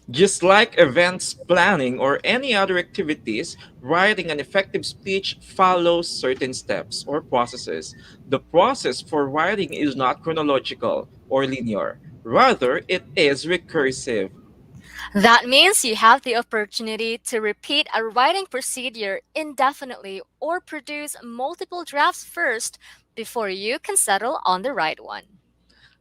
Just like events planning or any other activities, writing an effective speech follows certain steps or processes. The process for writing is not chronological or linear, rather, it is recursive. That means you have the opportunity to repeat a writing procedure indefinitely or produce multiple drafts first before you can settle on the right one.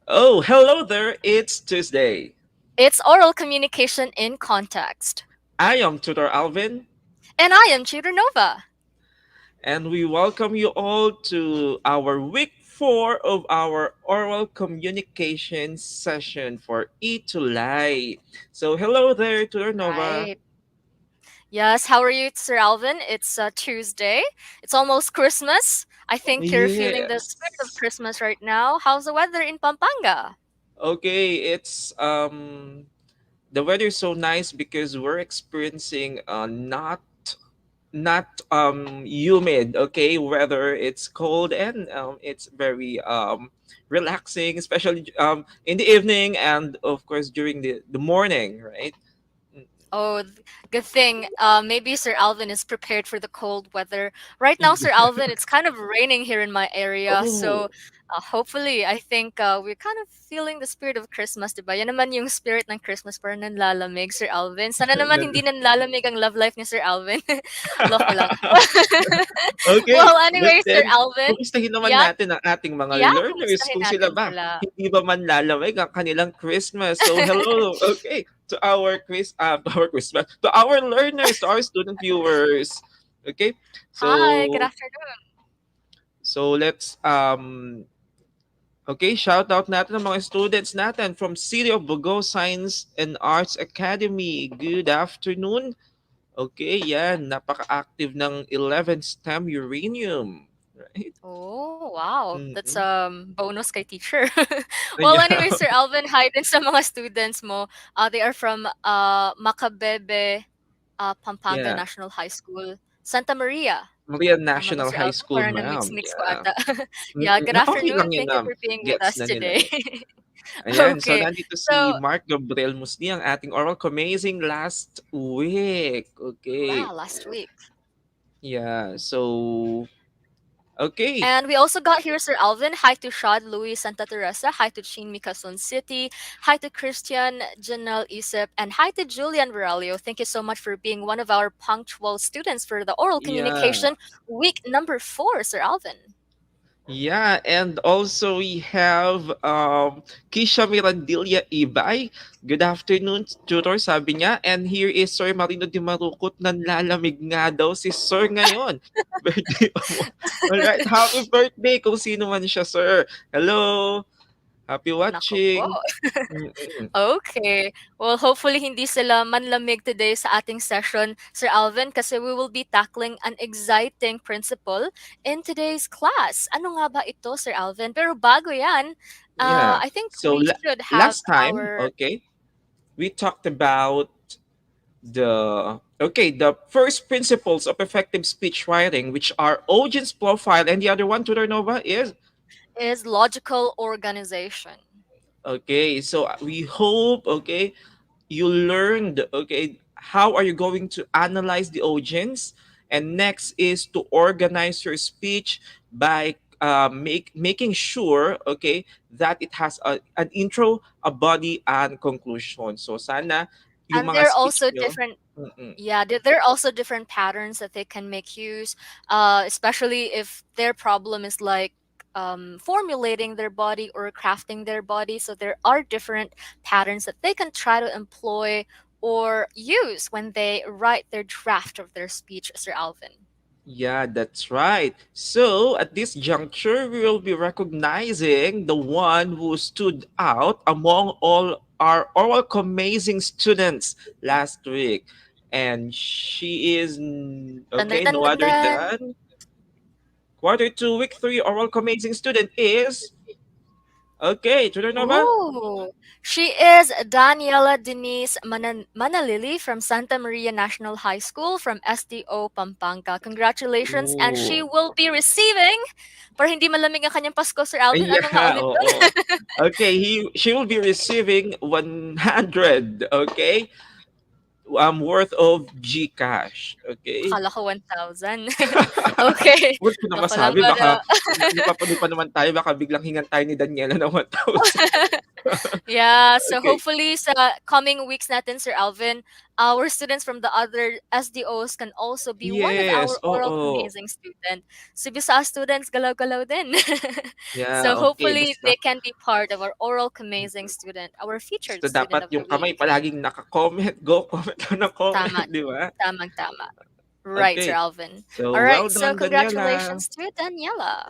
Oh, hello there, it's Tuesday. It's oral communication in context. I am Tutor Alvin, And I am Tutor Nova. and we welcome you all to our week 4 of our oral communication session for E to Lie. So, hello there, Tutor Nova. Right. Yes, how are you, Sir Alvin? It's Tuesday. It's almost Christmas. I think you're feeling the spirit of Yes. Christmas right now. How's the weather in Pampanga? Okay, it's the weather is so nice because we're experiencing not humid, okay, weather. It's cold and it's very relaxing, especially in the evening and of course during the morning, right? Oh, good thing. Maybe Sir Alvin is prepared for the cold weather. Right now, Sir Alvin, it's kind of raining here in my area. Oh. So, hopefully, I think we're kind of feeling the spirit of Christmas, diba? Yan naman yung spirit ng Christmas, parang nanlalamig, Sir Alvin. Sana naman hindi nanlalamig ang love life ni Sir Alvin. Love ko lang. Okay, Well, but anyway, Sir then Alvin, kumustahin naman yeah, natin ang ating mga yeah, learners kumustahin kung sila natin ba sila. hindi ba man lalamig ang kanilang Christmas. So hello, okay, to our Christmas, to our learners, to our student viewers. Okay, Hi, good so afternoon. let's okay, shout out natin ang mga students natin from City of Bogo Science and Arts Academy. Good afternoon. Okay, yan. Napaka-active ng 11 STEM uranium. Right? Oh, wow. That's Mm-mm. bonus kay teacher. Well, Yeah. anyway, Sir Alvin, hi din sa mga students mo. They are from Macabebe, Pampanga Yeah. National High School, Santa Maria. Maria Tama ba, National Sir High Alvin? School, Parang ma'am. na-mix-mix ko Yeah. ata. Yeah, Mm-mm. good Okay lang afternoon. yan, Thank you ma'am. for being with Gets us na nila today. yan. Ayan. So, Okay. nandito si So, Mark Gabriel Musni, ang ating oral comazing last week. Okay. wow, last week. Yeah. So, okay. And we also got here Sir Alvin. Hi to Shad Louis Santa Teresa. Hi to Chin Mikason City. Hi to Christian Janelle Isip. And hi to Julian Viralio. Thank you so much for being one of our punctual students for the oral Yeah. communication week number 4, Sir Alvin. Yeah, and also we have Kisha Mirandilla Ibay. Good afternoon, tutor, sabi niya. And here is Sir Marino Di Marukot. Nanlalamig nga daw si Sir ngayon. Birthday mo. Alright, happy birthday kung sino man siya, Sir. Hello, happy Nako po. watching. Mm-mm. Okay. Well, hopefully hindi sila manlamig today sa ating session, Sir Alvin, kasi we will be tackling an exciting principle in today's class. Ano nga ba ito, Sir Alvin? Pero bago yan, Yeah, I think so we should have last time, our okay, we talked about the first principles of effective speech writing, which are audience profile, and the other one, Tudor Nova, is is logical organization. okay. So we hope, okay, you learned, okay, how are you going to analyze the audience, and next is to organize your speech by making sure, okay, that it has an intro, a body, and conclusion. So sana yung And mga there are speech also nyo. different Mm-mm. yeah, there are also different patterns that they can make use, especially if their problem is like formulating their body or crafting their body. So there are different patterns that they can try to employ or use when they write their draft of their speech, Sir Alvin. Yeah, that's right. So at this juncture, we will be recognizing the one who stood out among all our oral amazing students last week. And she is, Dun, dun, okay, dun, no dun, other dun. than quarter two, week three oral amazing student is, okay, Nova. Ooh, she is Daniela Denise Manalili from Santa Maria National High School from SDO Pampanga. Congratulations, and she Ooh. will be receiving, para hindi malamig ang kanyang Pasko, Sir Alvin, ano nga Yeah, ulit oo. doon? Okay, she will be receiving 100, okay? worth of Gcash. Okay? Akala ko 1,000. Okay. Huwag ko na Ako lang masabi pala. baka napapanood pa naman tayo, baka biglang hingan tayo ni Daniela ng 1,000. Yeah, so Okay. hopefully sa coming weeks natin, Sir Alvin, our students from the other SDOs can also be one of our Yes, oral oo. amazing student. So bisa students galaw-galaw din. So Yeah, okay, hopefully basta they can be part of our oral amazing student, our featured basta student dapat of the yung kamay week. palaging naka-comment, go comment lang ng comment, Tama, 'di ba? tamang-tama. Right, Sir Okay. Alvin. So, All well right, so done, Daniela. congratulations to Daniela.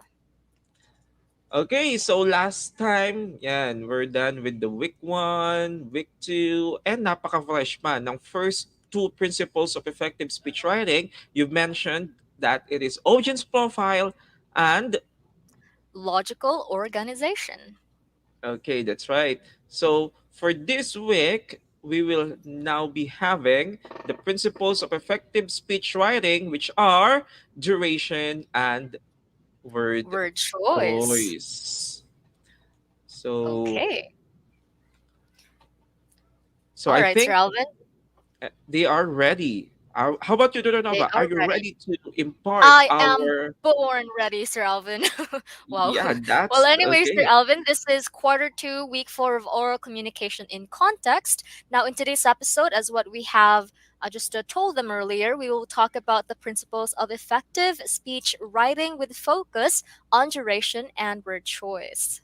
Okay, so last time, yan, we're done with the week 1, week 2, and napaka-fresh pa ng first two principles of effective speech writing. You've mentioned that it is audience profile and, Logical organization. okay, that's right. So for this week, we will now be having the principles of effective speech writing, which are duration and word Word choice. choice. So, Okay. so All I right, Sir think Alvin. they are ready. How about you, They Nova? Are are you ready. ready to impart I am our? born ready, Sir Alvin. Wow. Yeah, Well, that's anyways, Sir okay. Alvin, this is quarter 2, week 4 of oral communication in context. Now, in today's episode, as what we have just told them earlier, we will talk about the principles of effective speech writing with focus on duration and word choice.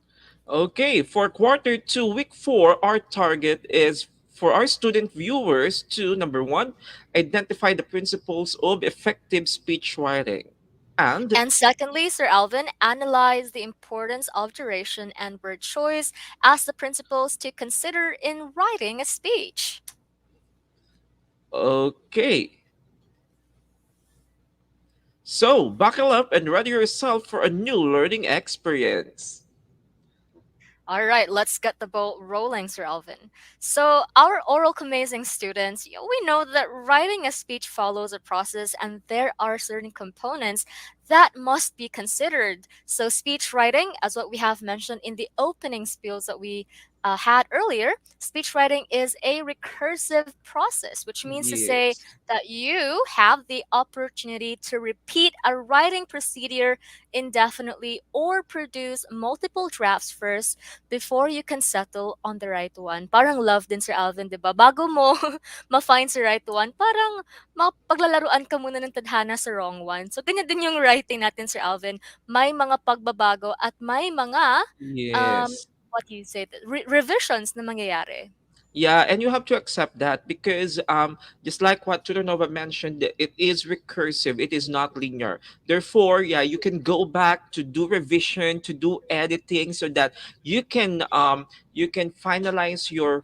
Okay, for quarter 2, week 4, our target is for our student viewers to number one, identify the principles of effective speech writing, and And secondly, Sir Alvin, analyze the importance of duration and word choice as the principles to consider in writing a speech. okay. So buckle up and ready yourself for a new learning experience. All right, let's get the ball rolling, Sir Alvin. So, our oral amazing students, we know that writing a speech follows a process and there are certain components that must be considered. So, speech writing, as what we have mentioned in the opening spiels that we had earlier, speech writing is a recursive process, which means to say Yes. that you have the opportunity to repeat a writing procedure indefinitely or produce multiple drafts first before you can settle on the right one. Parang love din, Sir Alvin, di ba? Bago mo ma-find sa right one, parang paglaruan ka muna ng tadhana sa wrong one. So, ganyan din yung writing natin, Sir Alvin. May mga pagbabago at may mga, Yes. what do you say, revisions na mangyayari. Yeah, and you have to accept that because just like what Turanova mentioned, it is recursive, it is not linear. Therefore, yeah, you can go back to do revision, to do editing so that you can finalize your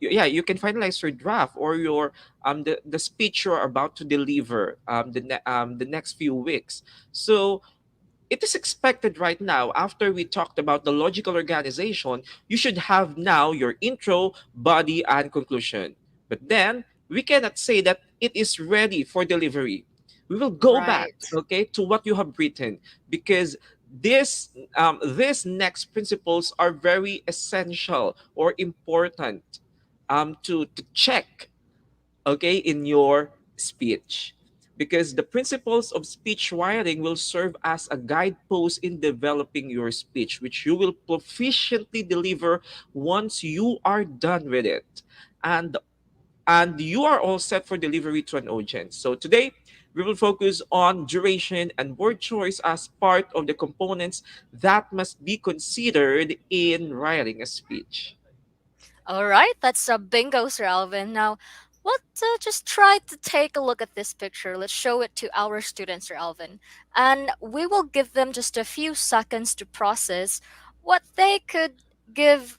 yeah, you can finalize your draft or your the speech you're about to deliver the next few weeks. So it is expected right now, after we talked about the logical organization, you should have now your intro, body, and conclusion. But then, we cannot say that it is ready for delivery. We will go back, Right. okay, to what you have written because this next principles are very essential or important to check, okay, in your speech. Because the principles of speech writing will serve as a guidepost in developing your speech, which you will proficiently deliver once you are done with it. And and you are all set for delivery to an audience. So today, we will focus on duration and word choice as part of the components that must be considered in writing a speech. All right, that's a bingo, Sir Alvin. Now, let's just try to take a look at this picture. Let's show it to our students, Sir Alvin. And we will give them just a few seconds to process what they could give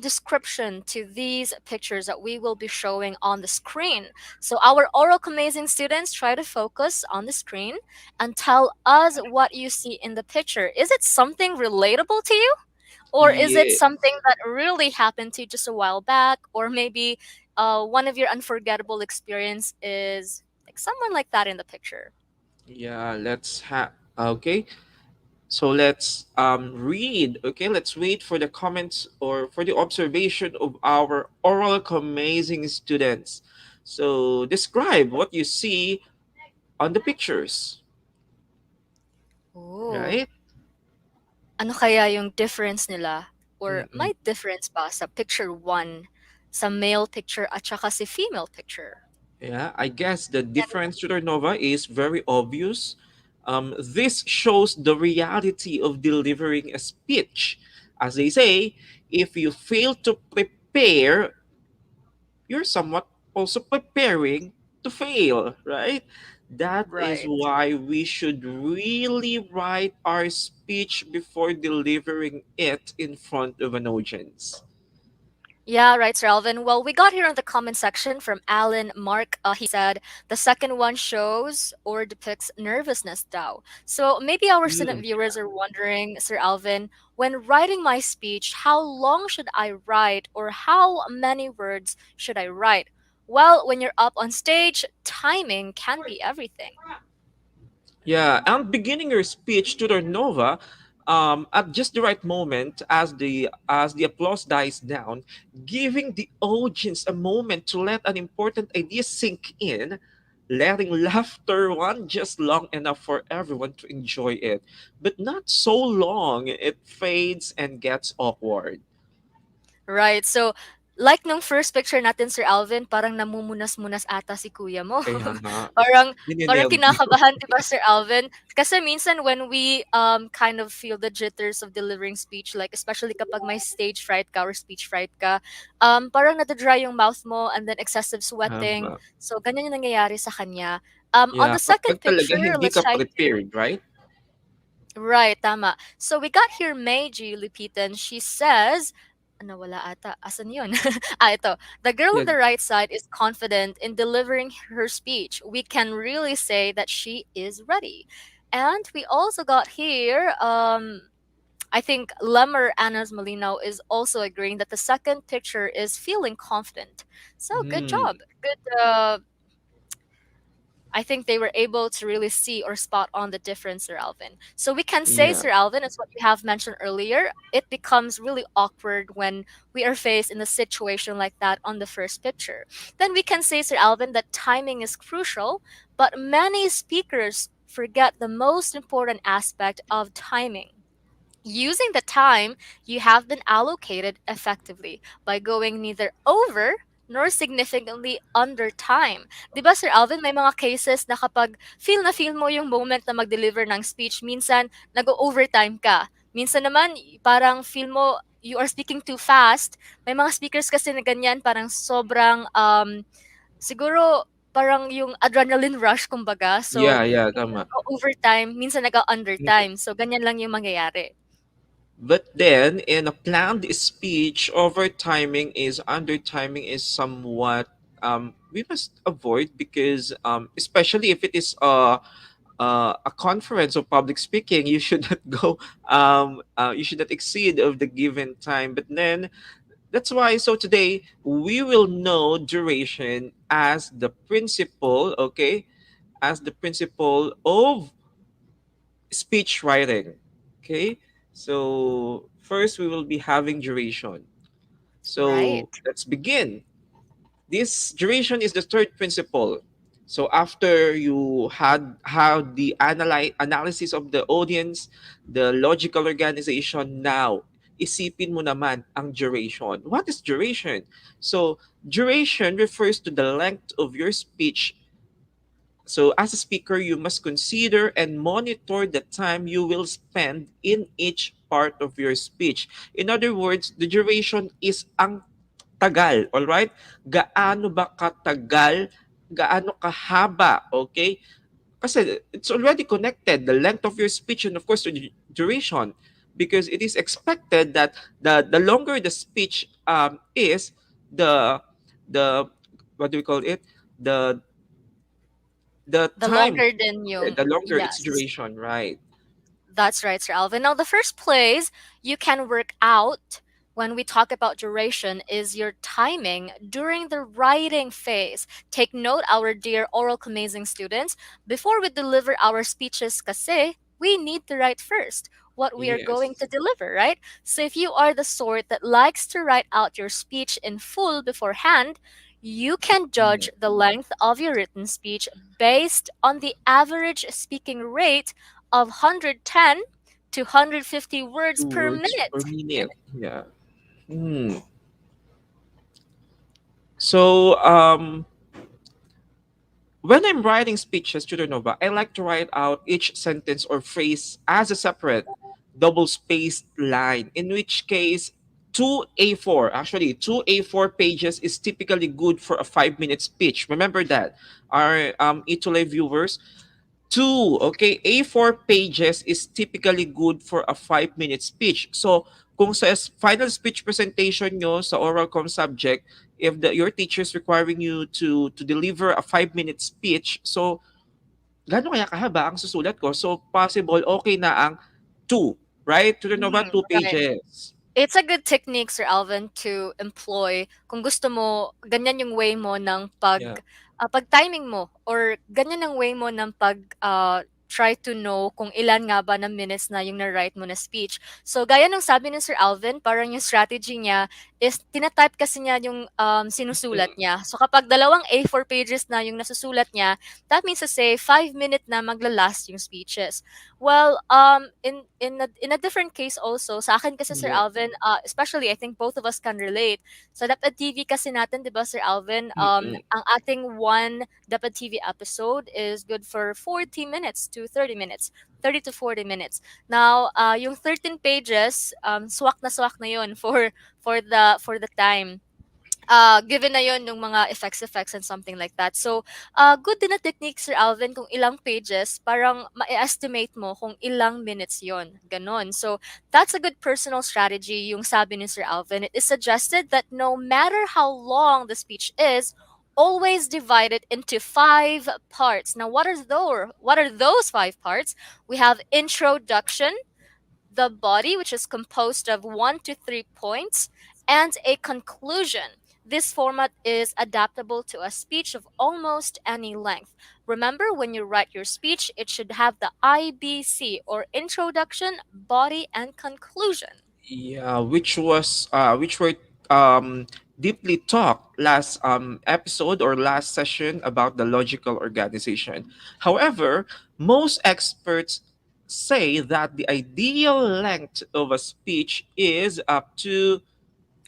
description to these pictures that we will be showing on the screen. So, our oral amazing students, try to focus on the screen and tell us what you see in the picture. Is it something relatable to you? Or is it Yeah. something that really happened to you just a while back? Or maybe one of your unforgettable experience is like someone like that in the picture. Yeah, let's have okay. So let's read. Okay, let's wait for the comments or for the observation of our oral amazing students. So describe what you see on the pictures, Oh, right? ano kaya yung difference nila? Or Mm-mm. may difference ba sa picture 1 sa male picture at saka si female picture? Yeah, I guess the difference to the Nova is very obvious. This shows the reality of delivering a speech. As they say, if you fail to prepare, you're somewhat also preparing to fail, right? That is Right. why we should really write our speech before delivering it in front of an audience. Yeah, right, Sir Alvin. Well, we got here on the comment section from Alan Mark. He said the second one shows or depicts nervousness, Dao. So maybe our student Mm, viewers are wondering, Sir Alvin, when writing my speech, how long should I write or how many words should I write? Well, when you're up on stage, timing can be everything. yeah, and beginning your speech to the Nova at just the right moment as the applause dies down, giving the audience a moment to let an important idea sink in, letting laughter run just long enough for everyone to enjoy it, but not so long it fades and gets awkward. Right. So, like nung first picture natin, Sir Alvin, parang namumunas-munas ata si kuya mo. Kaya nga, parang parang nininailed mo. kinakabahan, 'di ba, Sir Alvin? Kasi minsan when we kind of feel the jitters of delivering speech, like especially kapag may stage fright ka or speech fright ka, parang nadadry yung mouth mo and then excessive sweating. Tama. So, ganyan yung nangyayari sa kanya. On Yeah, the second kapag talaga picture, hindi let's ka try to prepared, right? right, tama. So we got here Meiji Lupitan. She says, nawala ata. Asan yun? Ito. The girl Yeah. on the right side is confident in delivering her speech. We can really say that she is ready. And we also got here, I think Lemmer Anas Molino is also agreeing that the second picture is feeling confident. So good Mm, job. Good I think they were able to really see or spot on the difference, Sir Alvin. So we can say, yeah. Sir Alvin, as what you have mentioned earlier, it becomes really awkward when we are faced in a situation like that on the first picture. Then we can say, Sir Alvin, that timing is crucial, but many speakers forget the most important aspect of timing, using the time you have been allocated effectively by going neither over nor significantly under time. 'Di ba, Sir Alvin, may mga cases na kapag na feel mo yung moment na mag-deliver ng speech, minsan nag-overtime ka. Minsan naman, parang feel mo you are speaking too fast. May mga speakers kasi na ganyan, parang sobrang, siguro parang yung adrenaline rush kumbaga. So, Yeah, yeah, minsan tama. nag-overtime, minsan nag-undertime. So, ganyan lang yung mangyayari. But then, in a planned speech, overtiming is undertiming is somewhat we must avoid because especially if it is a conference of public speaking, you should not go you should not exceed of the given time. But then that's why so today we will know duration as the principle, okay, as the principle of speech writing. Okay, so first we will be having duration. So Right. let's begin. This duration is the third principle. So after you had the analysis of the audience, the logical organization, now isipin mo naman ang duration. What is duration? So duration refers to the length of your speech. So, as a speaker, you must consider and monitor the time you will spend in each part of your speech. In other words, the duration is ang tagal, all right? Gaano ba katagal, gaano kahaba, okay? Kasi it's already connected, the length of your speech and of course the duration, because it is expected that the longer the speech is, the the what do we call it? The the The time, longer than the yung longer its yes. duration, right? That's right, Sir Alvin. Now, the first place you can work out when we talk about duration is your timing during the writing phase. Take note, our dear oral amazing students, before we deliver our speeches kasi, we need to write first what we are going Yes. to deliver, right? So if you are the sort that likes to write out your speech in full beforehand, you can Mm. judge the length of your written speech based on the average speaking rate of 110 to 150 words Two per words per minute. minute. Yeah. Hmm. So, when I'm writing speeches to the Nova, I like to write out each sentence or phrase as a separate double spaced line, in which case, two A4 pages is typically good for a 5 minute speech. Remember that, our Itule viewers. Two, okay, A4 pages is typically good for a 5 minute speech. So, kung sa final speech presentation nyo sa oral com subject, if your teacher is requiring you to deliver a 5 minute speech, so gaano kaya kahaba ang susulat ko? So, possible, okay na ang two, right? To know ba, Mhm, two right. pages. It's a good technique, Sir Alvin, to employ kung gusto mo, ganyan yung way mo ng Yeah. pag-timing mo or ganyan ang way mo ng try to know kung ilan nga ba na minutes na yung na-write mo na speech. So, gaya ng sabi ni Sir Alvin, parang yung strategy niya is tinatype kasi niya yung sinusulat Mm, niya. So, kapag dalawang A4 pages na yung nasusulat niya, that means to say 5 minute na maglalast yung speeches. Well, in a different case also, sa akin kasi Sir yeah. Alvin, especially I think both of us can relate. Sa Dapat TV kasi natin, 'di ba Sir Alvin, Mm-mm. ang ating one Dapat TV episode is good for 40 minutes to 30 minutes. 30 to 40 minutes. Now, yung 13 pages, swak na 'yon for the time, given na yon yung mga effects and something like that. So, good din na technique, Sir Alvin, kung ilang pages, parang ma-estimate mo kung ilang minutes yon. Ganon. So, that's a good personal strategy, yung sabi ni Sir Alvin. It is suggested that no matter how long the speech is, always divide it into 5 parts. Now, what are those 5 parts? We have introduction, the body, which is composed of 1 to 3 points, and a conclusion. This format is adaptable to a speech of almost any length. Remember, when you write your speech, it should have the IBC, or introduction, body, and conclusion. Yeah, which were deeply talked last episode or last session about the logical organization. However, most experts say that the ideal length of a speech is up to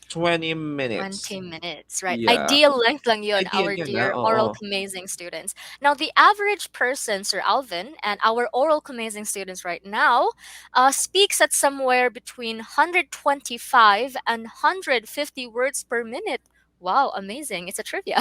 20 minutes. 20 minutes, right? Yeah. Ideal length lang yun, Ideal our yun, ah, dear oral oo. amazing students. Now, the average person, Sir Alvin, and our oral amazing students right now, speaks at somewhere between 125 and 150 words per minute. Wow, amazing. It's a trivia.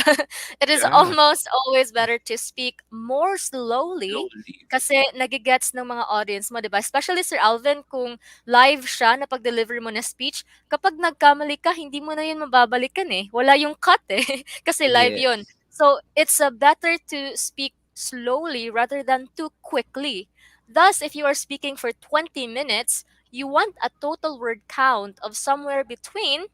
It is Yeah. almost always better to speak more slowly Slowly. kasi nagigets ng mga audience mo, di ba? Especially Sir Alvin, kung live siya na pag-deliver mo na speech, kapag nagkamali ka, hindi mo na yun mababalikan eh. Wala yung cut eh. Kasi live yun. Yes. So, it's better to speak slowly rather than too quickly. Thus, if you are speaking for 20 minutes, you want a total word count of somewhere between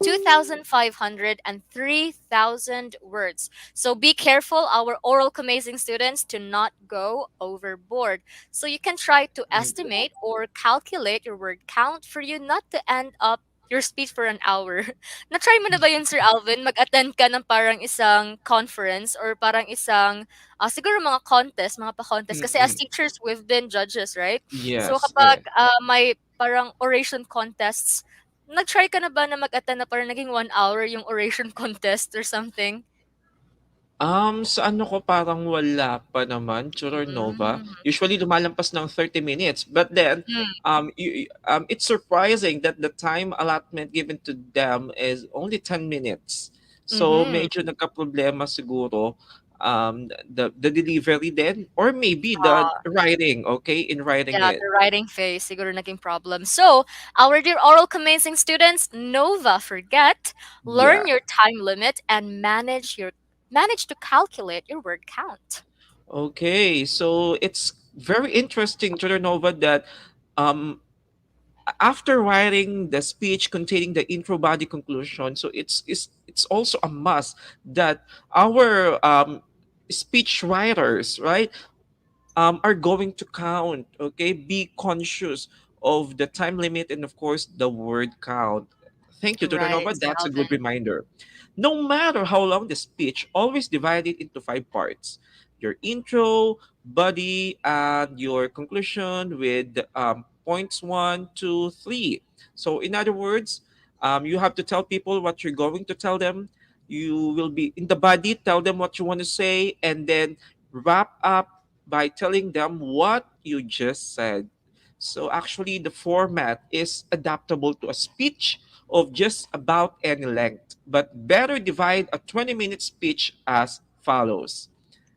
2,500 and 3,000 words. So be careful, our oral amazing students, to not go overboard. So you can try to Mm, estimate or calculate your word count for you not to end up your speech for an hour. Na-try mo na ba yun, Sir Alvin? Mag-attend ka ng parang isang conference or parang isang, siguro mga contest, mga pa-contest. Kasi as mm. teachers, we've been judges, right? So Yes. kapag may parang oration contests, nag-try ka na ba na mag-attend na parang naging 1 hour yung oration contest or something? Sa ano ko parang wala pa naman, Nova. Hmm, Usually lumalampas ng 30 minutes. But then, hmm, it's surprising that the time allotment given to them is only 10 minutes. So mhm. medyo nagka-problema siguro the delivery then or maybe the Ah, writing, okay, in writing yeah, it. the writing phase siguro naging problem. So, our dear oral commencing students, Nova, forget, Yeah. learn your time limit and manage to calculate your word count. Okay. So it's very interesting, Nova, that um after writing the speech containing the intro body conclusion, so it's also a must that our speech writers, right, are going to count. Okay, be conscious of the time limit and of course the word count. Thank you to the Right, Nova. Sir That's a good Alvin. reminder. No matter how long the speech, always divide it into five parts: your intro, body, and your conclusion with points one, two, three. So, in other words, you have to tell people what you're going to tell them. You will be in the body, tell them what you want to say, and then wrap up by telling them what you just said. So, actually, the format is adaptable to a speech of just about any length, but better divide a 20-minute speech as follows.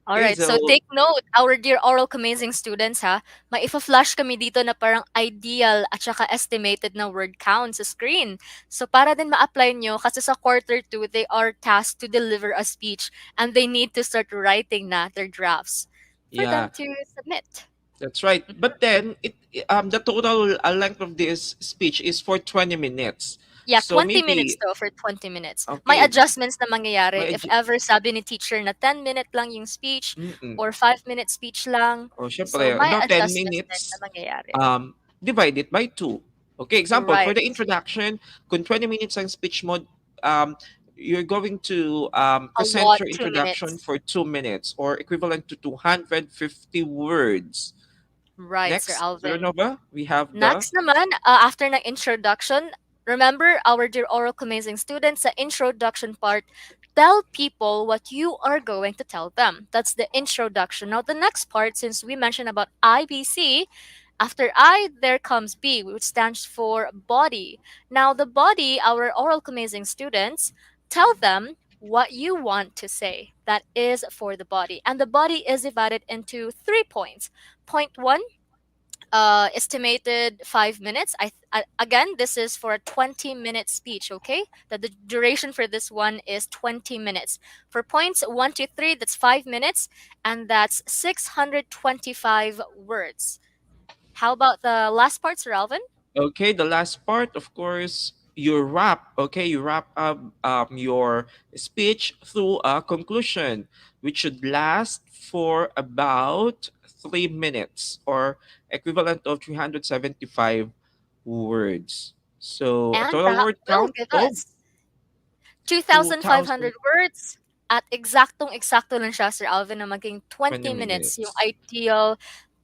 All Okay, right, so so take note, our dear oral amazing students ha, maifa-flash kami dito na parang ideal at saka estimated na word count sa screen. So para din ma-apply nyo, kasi sa quarter 2, they are tasked to deliver a speech and they need to start writing na their drafts for yeah, them to submit. that's right. Mhm. But then the total length of this speech is for 20 minutes. Yeah, So 20 minutes maybe though, for 20 minutes. May okay, adjustments na mangyayari may if ever sabi ni teacher na 10-minute lang yung speech mm. or 5-minute speech lang. O So syempre, may no 10 adjustments din na minutes mangyayari. um divide it by 2. Okay, example for Right. the introduction, kung 20 minutes ang speech mo, you're going to A present lot, your 2 introduction minutes. for 2 minutes or equivalent to 250 words. Right, Sir Next, Alvin. Nova, we have the Next naman, after ng introduction, remember our dear oral amazing students, sa introduction part, tell people what you are going to tell them. That's the introduction. Now, the next part, since we mentioned about IBC, after I, there comes B, which stands for body. Now, the body, our oral amazing students, tell them what you want to say. That is for the body. And the body is divided into 3 points. Point one, estimated 5 minutes. Again, this is for a 20-minute speech. Okay, the duration for this one is 20 minutes. For points 1 to 3, that's 5 minutes, and that's 625 words. How about the last part, Sir Alvin? okay, the last part, of course, you wrap. Okay, you wrap up your speech through a conclusion, which should last for about 3 minutes or equivalent of 375 words. So a And total that word will count give of us 2,500 2,020 words at eksaktong-eksakto lang siya, Sir Alvin, na maging 20 minutes yung minutes. ideal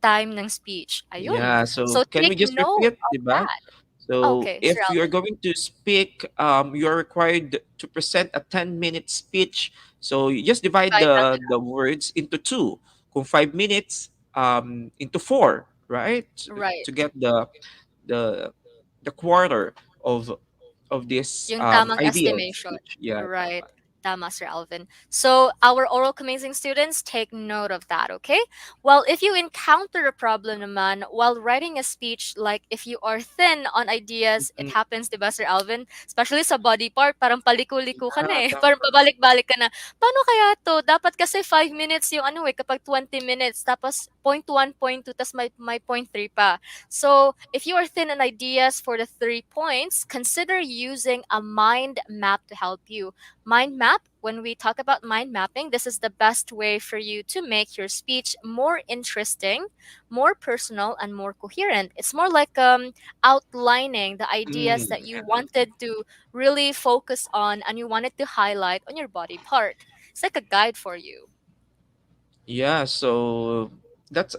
time ng speech. Ayun. Yeah, so So can we take just note repeat, of di ba? that. So Okay, Sir if you're Alvin. going to speak, you're required to present a 10-minute speech. So you just divide Divide lang. the words into two. Kung 5 minutes, into four, right? To Right. get the the quarter of this Yung tamang ideal estimation. speech. Yeah, Right. tama. Tama, Sir Alvin. So, our oral amazing students, take note of that, okay? Well, if you encounter a problem naman while writing a speech, like if you are thin on ideas, it Mm, happens, diba, Sir Alvin? Especially sa body part, parang paliko-liko ka yeah, na eh. Parang tama. pabalik-balik ka na. Paano kaya to? Dapat kasi 5 minutes yung ano eh, kapag 20 minutes, tapos point 1, point 2, tas may point 3 pa. So, if you are thin on ideas for the 3 points, consider using a mind map to help you. Mind map, when we talk about mind mapping, this is the best way for you to make your speech more interesting, more personal, and more coherent. It's more like outlining the ideas that you Yeah. wanted to really focus on and you wanted to highlight on your body part. It's like a guide for you. Yeah, so that's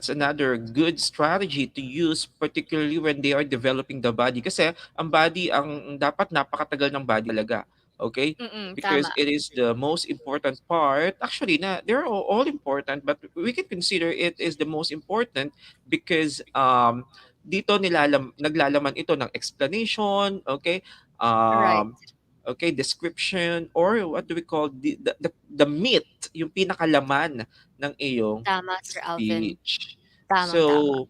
another good strategy to use particularly when they are developing the body kasi ang body ang dapat napakatagal ng body talaga. Okay? Mm-mm, Because tama. it is the most important part. Actually, they're all important but we can consider it is the most important because dito naglalaman ito ng explanation, okay? Right. Um okay, description or what do we call the meat, yung pinakalaman ng iyong Tama, Sir Alvin. speech. Tamang-tama. So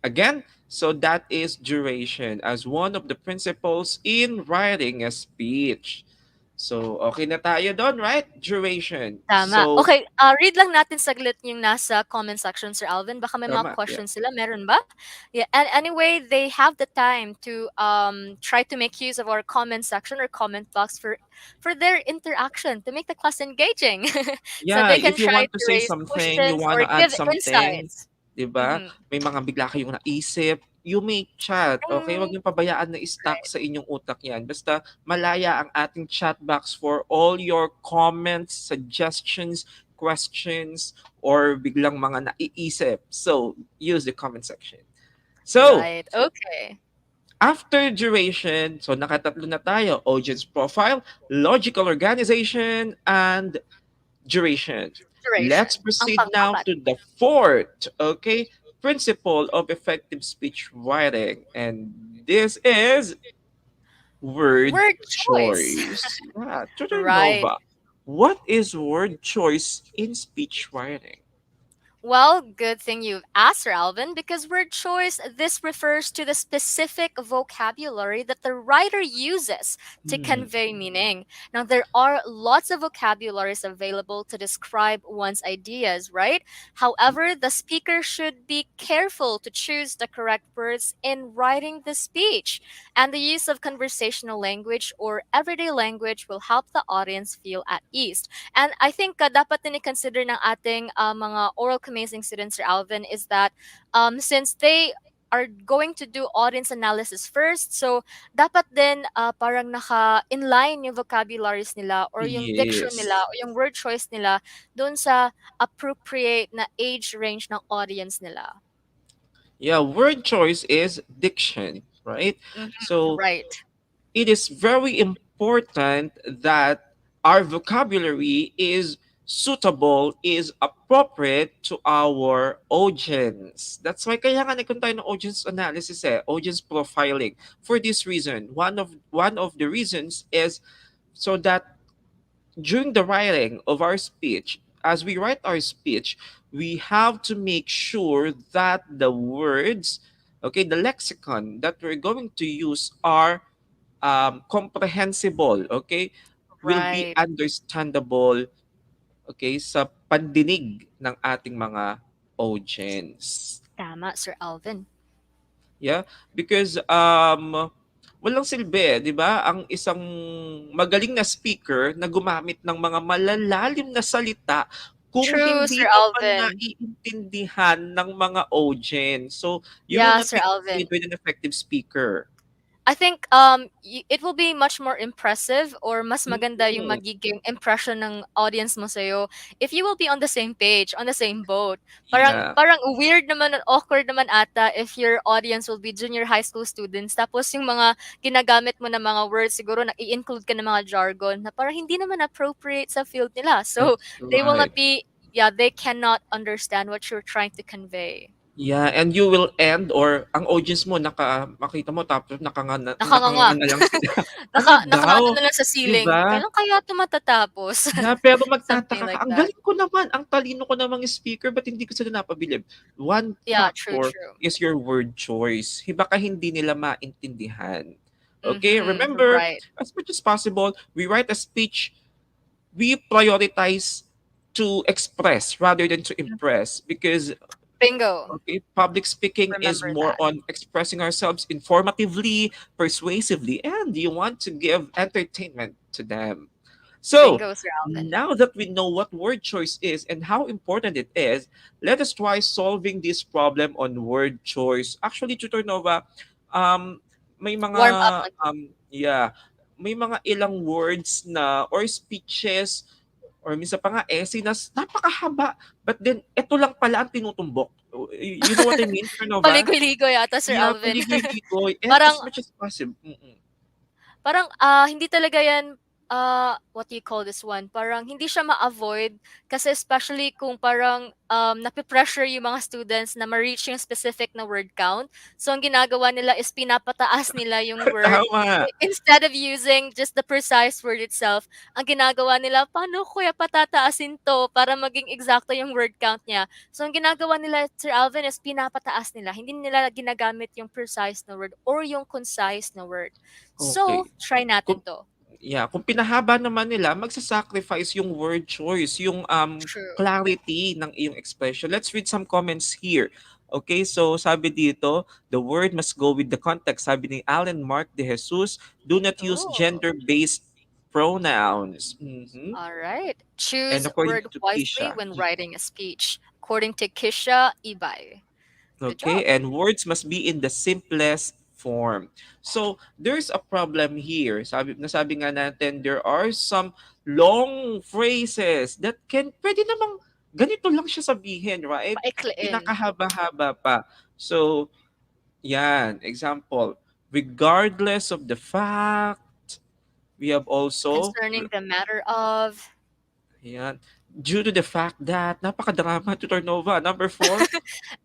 again, so that is duration as one of the principles in writing a speech. So, okay na tayo doon, right? Duration. Tama. So, Okay, read lang natin saglit yung nasa comment section, Sir Alvin. Baka may mga tama. Yeah. questions sila. Meron ba? Yeah. And anyway, they have the time to try to make use of our comment section or comment box for their interaction to make the class engaging. So Yeah, they can if you try want to to say raise something, you questions want or to add give something, insights. 'di ba? Mm-hmm. May mga bigla kayong naisip, you may chat, okay? Huwag Mm, niyong pabayaan na stuck right. sa inyong utak 'yan. Basta malaya ang ating chat box for all your comments, suggestions, questions, or biglang mga naiisip. So, use the comment section. So, Right. Okay. after duration, so nakatatlo na tayo, audience profile, logical organization, and duration. Let's Duration. Ang proceed now pang-apat. to the fourth, okay, principle of effective speech writing. And this is word Word choice. choice. Yeah, Tutor Right. Nova, what is word choice in speech writing? Well, good thing you've asked, Alvin, because word choice, this refers to the specific vocabulary that the writer uses to Hmm. convey meaning. Now, there are lots of vocabularies available to describe one's ideas, right? However, the speaker should be careful to choose the correct words in writing the speech. And the use of conversational language or everyday language will help the audience feel at ease. And I think dapat din i-consider ng ating mga oral commencing students, Sir Alvin, is that since they are going to do audience analysis first, so dapat din parang naka-inline yung vocabularies nila or yung diction nila Yes. o yung word choice nila doon sa appropriate na age range ng audience nila. Yeah, word choice is diction, right? So Right. it is very important that our vocabulary is suitable, is appropriate to our audience. That's why kaya nga nagkaroon tayo ng audience analysis audience profiling. For this reason, one of the reasons is so that during the writing of our speech, as we write our speech, we have to make sure that the words, okay, the lexicon that we're going to use are comprehensible, okay, will be Right. understandable, okay, sa pandinig ng ating mga audience. Tama, Sir Alvin. Yeah, because walang silbi, 'di ba? Ang isang magaling na speaker na gumamit ng mga malalalim na salita kung True, hindi Sir mo pa Alvin. naiintindihan ng mga audience. So, you will Yeah, not Sir be Alvin. conveyed with an effective speaker. I think it will be much more impressive or mas maganda yung Mm, magiging impression ng audience mo sa'yo if you will be on the same page, on the same boat. Parang yeah, parang weird naman and awkward naman ata if your audience will be junior high school students tapos yung mga ginagamit mo na mga words siguro na i-include ka ng mga jargon na parang hindi naman appropriate sa field nila. So that's they will right. not be yeah, they cannot understand what you're trying to convey. Yeah, and you will end or ang audience mo makita mo tapos Nakanganga. nakanganga na lang sila. Ano Nakaano daw, na lang sa 'di ceiling, ba? "Kailan kaya 'to matatapos?" Yeah, pero Something magtataka ka, like ang that. galing ko naman, ang talino ko namang speaker, ba't hindi ko sila napabilib? One Yeah, true, factor true. is your word choice. Baka hindi nila maintindihan. Okay, Mhm, remember, right. as much as possible, we write a speech, we prioritize to express rather than to impress because Bingo. okay, public speaking is Remember more that. on expressing ourselves informatively, persuasively, and you want to give entertainment to them. So, Bingo, Sir Alvin. now that we know what word choice is and how important it is, let us try solving this problem on word choice. Actually, Tutor Nova, um, may mga, Warm up lang. yeah, may mga ilang words na or speeches or minsan pa nga essay na napakahaba. But then, ito lang pala ang tinutumbok. You know what I mean, Tutor Nova? Paligoy-ligoy yata, Sir Yeah, Alvin. paligoy-ligoy and Parang as much as possible. Mm-mm. Parang, hindi talaga 'yan, what do you call this one, parang hindi siya ma-avoid kasi especially kung parang, nape-pressure yung mga students na ma-reach yung specific na word count. So, ang ginagawa nila is pinapataas nila yung word Tama. instead of using just the precise word itself, ang ginagawa nila, "Paano ko kaya patataasin 'to para maging eksakto yung word count niya?" So, ang ginagawa nila, Sir Alvin, is pinapataas nila, hindi nila ginagamit yung precise na word or yung concise na word. Okay. So, try Kung natin 'to. Yeah, kung pinahaba naman nila, magsa-sacrifice yung word choice, yung True. clarity ng iyong expression. Let's read some comments here. Okay, so sabi dito, the word must go with the context. Sabi ni Alan Mark de Jesus, do not use Oh, gender-based pronouns. Mhm. all right. And Choose according word to wisely Kisha, when writing a speech, according to Kisha Ibay. Good okay, job. and words must be in the simplest form. So, there's a problem here. Nasabi nga natin, there are some long phrases that pwede namang ganito lang siya sabihin, right? Paikliin. Pinakahaba-haba pa. So, yan, example, regardless of the fact, we have also, Concerning the matter of, yan, due to the fact that, napakadrama to Nova. Number four,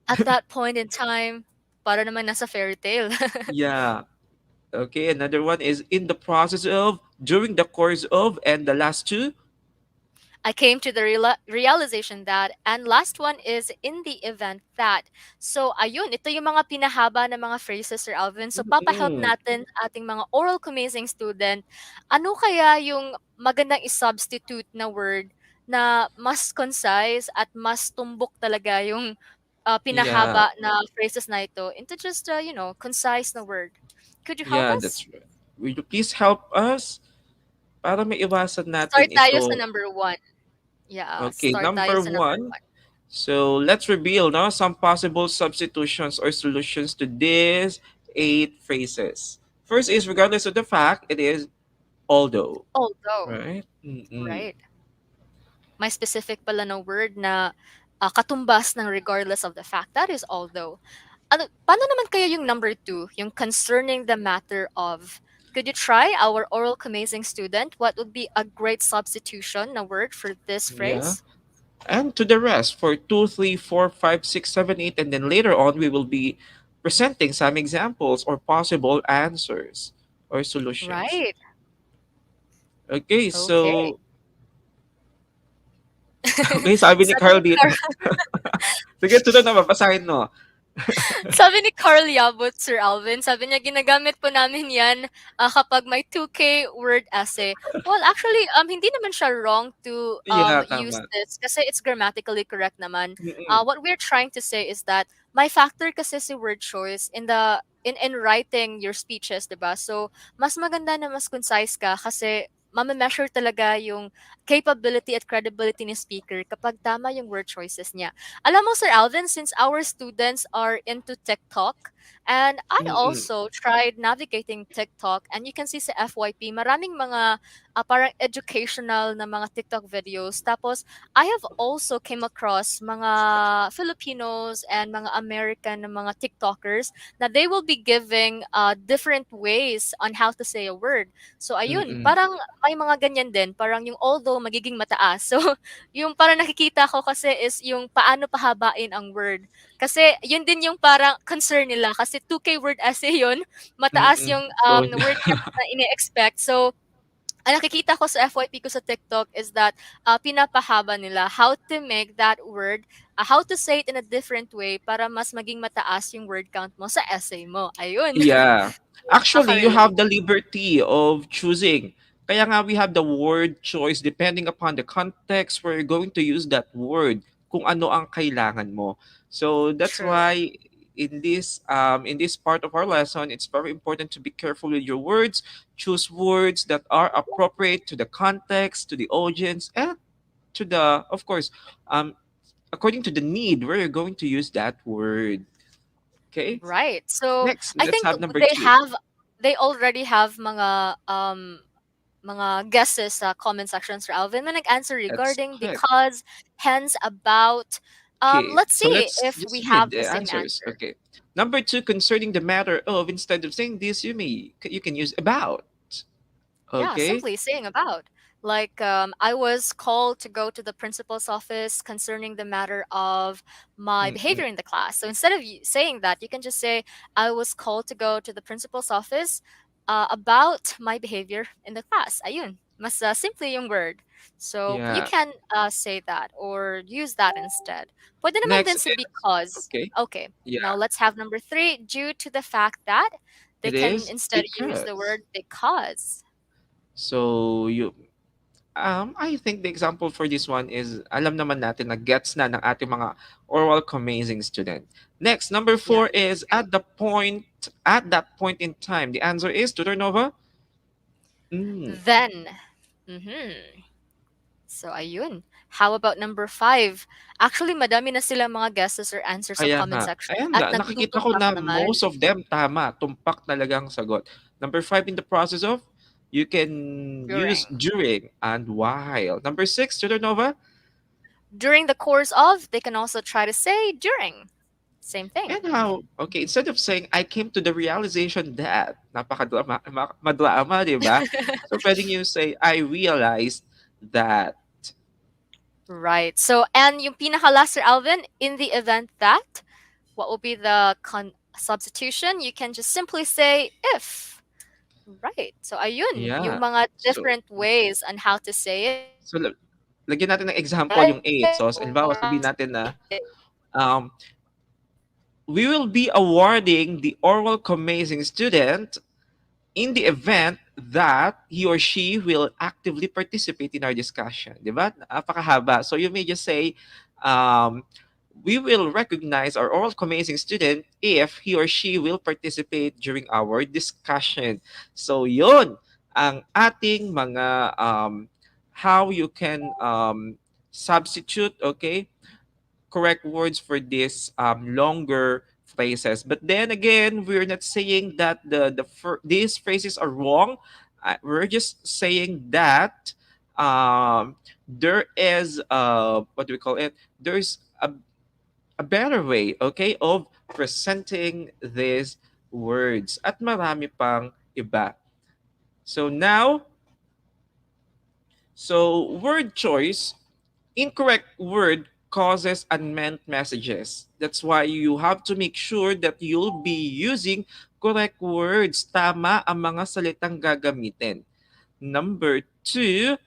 at that point in time, para naman nasa fairy tale. yeah. Okay, another one is in the process of, during the course of, and the last two. I came to the realization that, and last one is in the event that. So, ayun, ito yung mga pinahaba na mga phrases, Sir Alvin. So, papahelp Mm-mm. natin ating mga oral commencing student. Ano kaya yung magandang i-substitute na word na mas concise at mas tumbok talaga yung Yeah, pinahaba na phrases na ito into just, concise na word. Could you help yeah, us? that's right. Will you please help us para maiwasan Start natin tayo sa ito? number one. Yeah, Okay, start tayo number sa number one. one. So let's reveal now some possible substitutions or solutions to these eight phrases. First is regardless of the fact, it is although, Although, right? Mm-mm. right. May specific pala na word na katumbas ng regardless of the fact. That is although. Ano, paano naman kaya yung number two, yung concerning the matter of? Could you try our oral amazing student? What would be a great substitution na word for this Yeah. phrase? And to the rest for 2, 3, 4, 5, 6, 7, 8, and then later on we will be presenting some examples or possible answers or solutions. Right. Okay, Okay. so okay, sabi ni Sabi Carl ni dito. Carl, Sige, sunod na babasahin mo. sabi ni Carl Yabut, Sir Alvin, sabi niya, ginagamit po namin yan kapag may 2K word essay. Well, actually, hindi naman siya wrong to Yeah, use tama. this kasi it's grammatically correct naman. Mm-mm. What we're trying to say is that may factor kasi si word choice in writing your speeches, 'di ba? So, mas maganda na mas concise ka kasi mame-measure talaga yung capability at credibility ni speaker kapag tama yung word choices niya. Alam mo, Sir Alvin, since our students are into TikTok, and I Mm-mm. also tried navigating TikTok, and you can see sa FYP, maraming mga parang educational na mga TikTok videos. Tapos, I have also came across mga Filipinos and mga American na mga TikTokers na they will be giving different ways on how to say a word. So, ayun, Mm-mm. parang may mga ganyan din. Parang yung although magiging mataas. So, yung parang nakikita ko kasi is yung paano pahabain ang word. Kasi yun din yung parang concern nila kasi 2K word essay yun, mataas Mm-mm. yung So, word count na ini-expect. So, ang nakikita ko sa FYP ko sa TikTok is that pinapahaba nila how to make that word, how to say it in a different way para mas maging mataas yung word count mo sa essay mo. Ayun. yeah. Actually, you Nakaka-relate. have the liberty of choosing. Kaya nga we have the word choice depending upon the context where you're going to use that word, kung ano ang kailangan mo. So that's True. why in this part of our lesson, it's very important to be careful with your words. Choose words that are appropriate to the context, to the audience, and to the, of course, um according to the need where you're going to use that word. Okay. Right. So, Next, I let's think have number two. they already have mga guesses sa comment section, Sir Alvin, na nag-answer That's regarding correct. because, hence, about. Okay, Let's so see let's if just we read have the the same answers. answer. Okay. Number two, concerning the matter of, instead of saying this, you can use about. Yeah, Okay. simply saying about. Like, I was called to go to the principal's office concerning the matter of my Mm-mm. behavior in the class. So instead of saying that, you can just say, I was called to go to the principal's office about my behavior in the class. Ayun. Mas simple yung word. So you Yeah. can say that or use that instead. Pwede naman Next din si is because. okay. Okay. Now Yeah. let's have number three. Due to the fact that they It can is instead use the because. word because. So you I think the example for this one is alam naman natin na gets na ng ating mga oral commencing student. Next, number Yeah. 4 is at that point in time. The answer is Tutor Nova. Mm, Then. Mhm. So, ayun. How about number 5? Actually, madami na sila mga guesses or answers sa kaya comment nga. section Ayan at nga, nakikita ko nagtutumpak na most naman. of them tama. Tumpak talagang sagot. Number 5 in the process of you can use During. during and while. Number 6, Tutor Nova. During the course of, they can also try to say during. Same And thing. how, okay, instead of saying, I came to the realization that, napakadrama, madrama, di ba? So, pwedeng you say, I realized that. Right. So, and yung pinaka-last, Sir Alvin, in the event that, what will be the substitution? You can just simply say if. Right. So, ayun, Yeah. yung mga So, different ways on how to say it. so lagyan natin ng example yung Right. 8. So, halimbawa, Or sabihin natin na, um, we will be awarding the oral commencing student in the event that he or she will actively participate in our discussion. Di ba? Napakahaba. So you may just say, um, we will recognize our oral commencing student if he or she will participate during our discussion. So yun ang ating mga how you can substitute, okay, correct words for these longer phrases. But then again, we're not saying that these phrases are wrong. We're just saying that there is what do we call it? There's a better way, okay, of presenting these words. At marami pang iba. So now, so word choice, incorrect word causes unmeant messages. That's why you have to make sure that you'll be using correct words. Tama ang mga salitang gagamitin. Number two,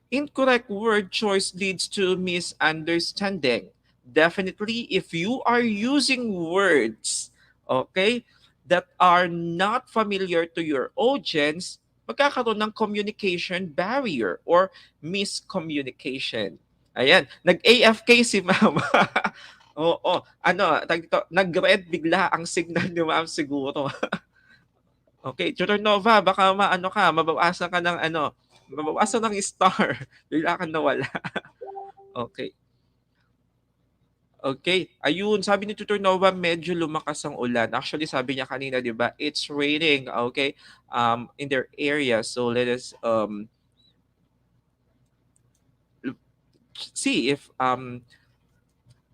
incorrect word choice leads to misunderstanding. Definitely, if you are using words, okay, that are not familiar to your audience, magkakaroon ng communication barrier or miscommunication. Ayan, nag-AFK si ma'am. Oo, ano, tag dito, nag-red bigla ang signal ni ma'am siguro. Okay, Tutor Nova, baka maano ka, mabawasan ka ng ano, mabawasan ng star. Bigla kang nawala. Okay. Okay. Ayun, sabi ni Tutor Nova, medyo lumakas ang ulan. Actually, sabi niya kanina, di ba, it's raining, okay, in their area. So let us see if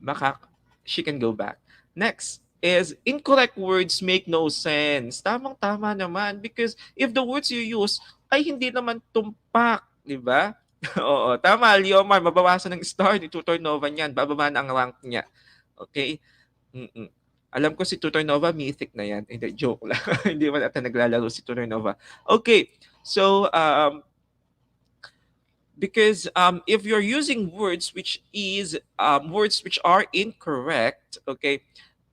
maka she can go back. Next is incorrect words make no sense. Tamang-tama naman because if the words you use ay hindi naman tumpak, di ba? Oo, tama, Leomar, mabawasan ng star ni Tutor Nova niyan, bababa na ang rank niya. Okay? Mm-mm. Alam ko si Tutor Nova, mythic na yan. Hindi, joke lang. Hindi man ata naglalaro si Tutor Nova. Okay, so because if you're using words which are incorrect, okay,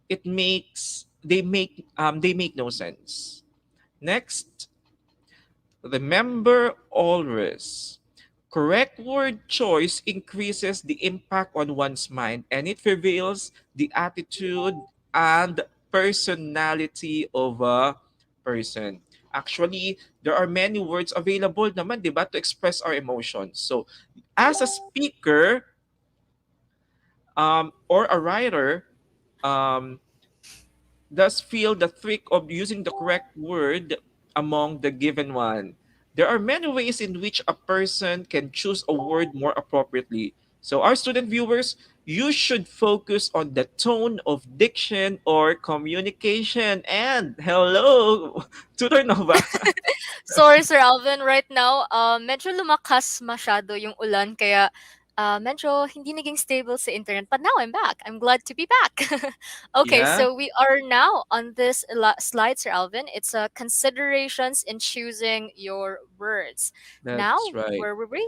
it makes they make no sense. Next, remember always, correct word choice increases the impact on one's mind and it reveals the attitude and personality of a person. Actually, there are many words available naman, di ba, to express our emotions. So, as a speaker or a writer, um, does feel the trick of using the correct word among the given one. There are many ways in which a person can choose a word more appropriately. So, our student viewers, you should focus on the tone of diction or communication. And hello, Tutor Nova. Sorry, Sir Alvin, right now, medyo lumakas masyado yung ulan, kaya medyo hindi naging stable sa internet. But now I'm back. I'm glad to be back. Okay, Yeah, so we are now on this slide, Sir Alvin. It's considerations in choosing your words. Now, that's right. where were we?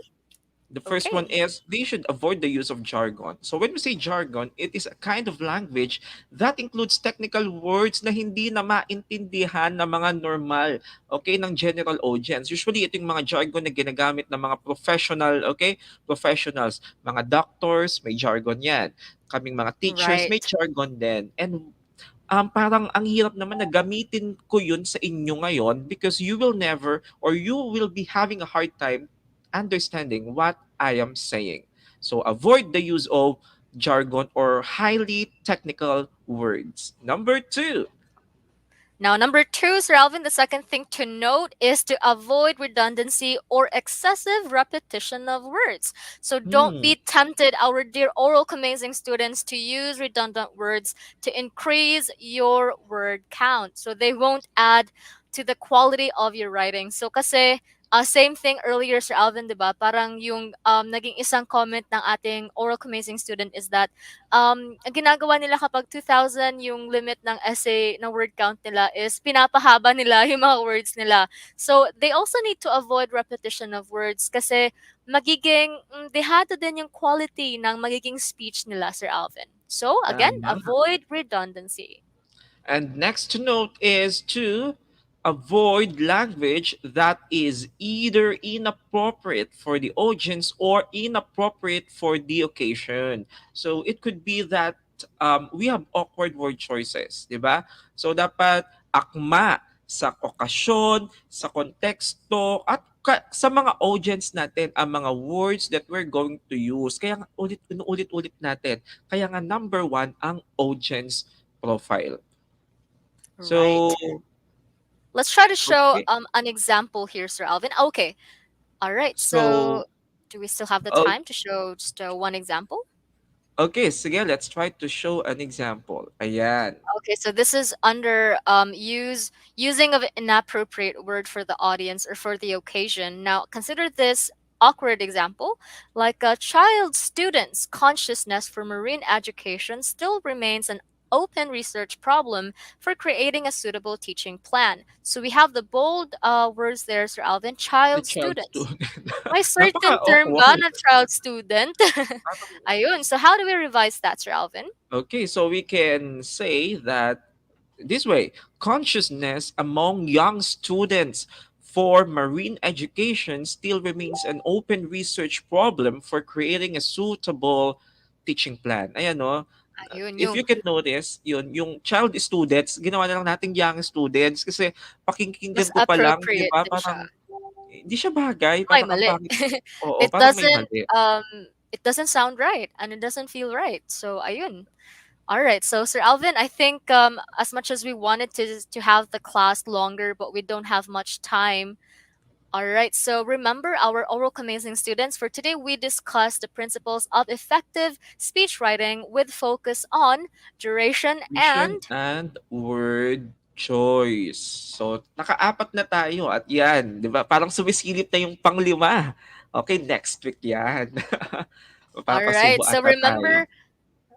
The first one Okay. is they should avoid the use of jargon. So when we say jargon, it is a kind of language that includes technical words na hindi na maintindihan ng mga normal, okay, ng general audience. Usually ito yung mga jargon na ginagamit ng mga professional, okay, professionals. Mga doctors, may jargon yan. Kaming mga teachers, may Right. jargon din. And parang ang hirap naman na gamitin ko yun sa inyo ngayon because you will never or you will be having a hard time understanding what I am saying. So avoid the use of jargon or highly technical words. Number two. Now, number two, Sir Alvin, the second thing to note is to avoid redundancy or excessive repetition of words. So don't Hmm, be tempted, our dear oral amazing students, to use redundant words to increase your word count. So they won't add to the quality of your writing. So kasi same thing earlier, Sir Alvin, di ba? Parang yung naging isang comment ng ating oral amazing student is that ang ginagawa nila kapag 2,000 yung limit ng essay ng word count nila is pinapahaba nila yung mga words nila. So, they also need to avoid repetition of words kasi magiging dehado din yung quality ng magiging speech nila, Sir Alvin. So, again, tama. avoid redundancy. And next to note is to avoid language that is either inappropriate for the audience or inappropriate for the occasion. So it could be that we have awkward word choices, di ba? So dapat akma sa okasyon, sa konteksto, at sa mga audience natin ang mga words that we're going to use. Kaya nga ulit-ulit natin. Kaya nga number one ang audience profile. So, Right. Let's try to show okay. an example here, Sir Alvin. Okay. All right. So, So, do we still have the oh, time to show just one example? okay, sige, let's try to show an example. Ayan. Okay, so this is under using of an inappropriate word for the audience or for the occasion. Now consider this awkward example. Like a child student's consciousness for marine education still remains an open research problem for creating a suitable teaching plan. So we have the bold words there, Sir Alvin, The child child students. student. May certain term ba Napaka-awkward. na child student? Ayun. So how do we revise that, Sir Alvin? Okay, so we can say that this way consciousness among young students for marine education still remains an open research problem for creating a suitable teaching plan. Ayan no. Ayun, If you yung can notice, yun, yung child students, ginawa na lang nating young students kasi mas pakinggan ko pa lang, di appropriate ba? din siya. Parang hindi siya bagay, Ay, parang ang mali. pangit. Oo, It parang may doesn't, mali. it doesn't sound right and it doesn't feel right. So, ayun. All right. So, Sir Alvin, I think as much as we wanted to have the class longer, but we don't have much time. All right. So, remember our oral amazing students. For today, we discussed the principles of effective speech writing with focus on duration Vision and and word choice. So, nakaapat na tayo at yan, di ba? Parang sumisilip na yung panglima. Okay, next week yan. all right. Papasubo So, ata tayo. remember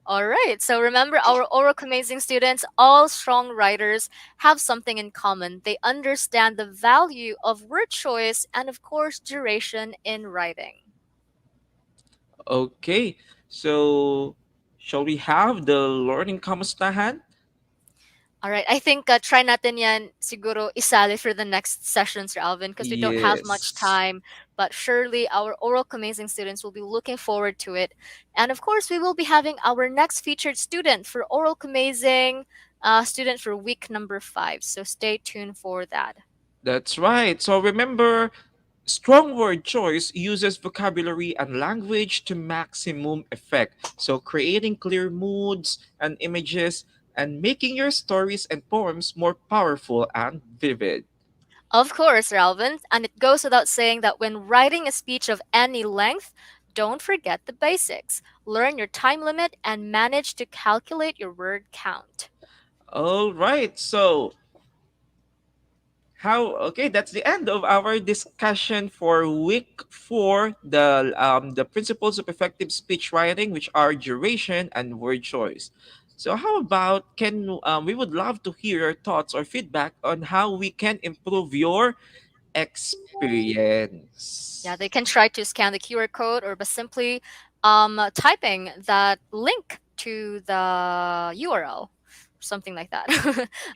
All right. So remember, our oral amazing students, all strong writers have something in common. They understand the value of word choice and, of course, duration in writing. Okay, so shall we have the learning kamustahan? All right. I think try natin yan siguro isali for the next session, Sir Alvin, because we don't have much Yes. time. But surely our oral amazing students will be looking forward to it. And of course, we will be having our next featured student for oral amazing student for week number 5. So stay tuned for that. That's right. So remember, strong word choice uses vocabulary and language to maximum effect. So creating clear moods and images and making your stories and poems more powerful and vivid. Of course, Ralvin, and it goes without saying that when writing a speech of any length, don't forget the basics. Learn your time limit and manage to calculate your word count. All right. So how okay, that's the end of our discussion for week 4, the principles of effective speech writing, which are duration and word choice. So how about we would love to hear your thoughts or feedback on how we can improve your Yeah, experience. they can try to scan the QR code or by simply typing that link to the URL, something like that.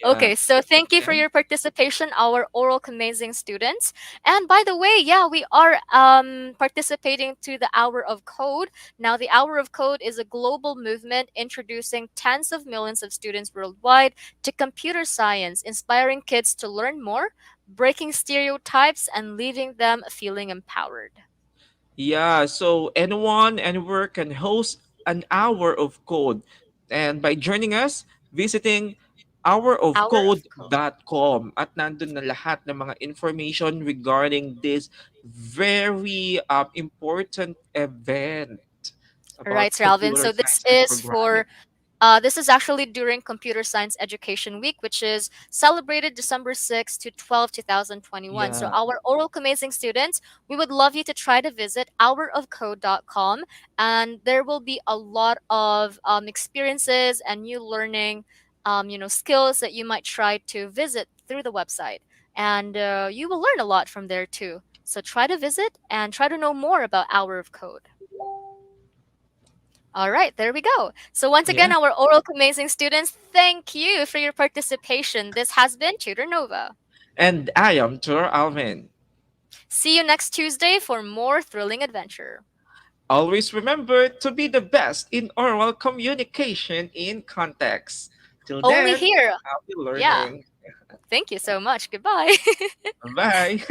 Yeah. Okay, so thank you for Okay. your participation, our oral amazing students. And by the way, yeah, we are participating to the Hour of Code. Now, the Hour of Code is a global movement introducing tens of millions of students worldwide to computer science, inspiring kids to learn more, breaking stereotypes, and leaving them feeling empowered. Yeah, so anyone, anywhere can host an hour of code. And by joining us, visiting Hour of Code. hourofcode.com at nandun na lahat ng mga information regarding this very important event All right, about Sir Alvin. computer So this science and is programming. for this is actually during Computer Science Education Week, which is celebrated December 6th to 12, 2021. So, Yeah. our oral amazing students, we would love you to try to visit hourofcode.com, and there will be a lot of experiences and new learning, skills that you might try to visit through the website. And you will learn a lot from there too. So, try to visit and try to know more about Hour of Code. All right, there we go. So once again, Yeah. our oral amazing students, thank you for your participation. This has been Tutor Nova. And I am Tur Alvin. See you next Tuesday for more thrilling adventure. Always remember to be the best in oral communication in context. Till Only then, here. happy Yeah. learning. Thank you so much. Goodbye. Bye.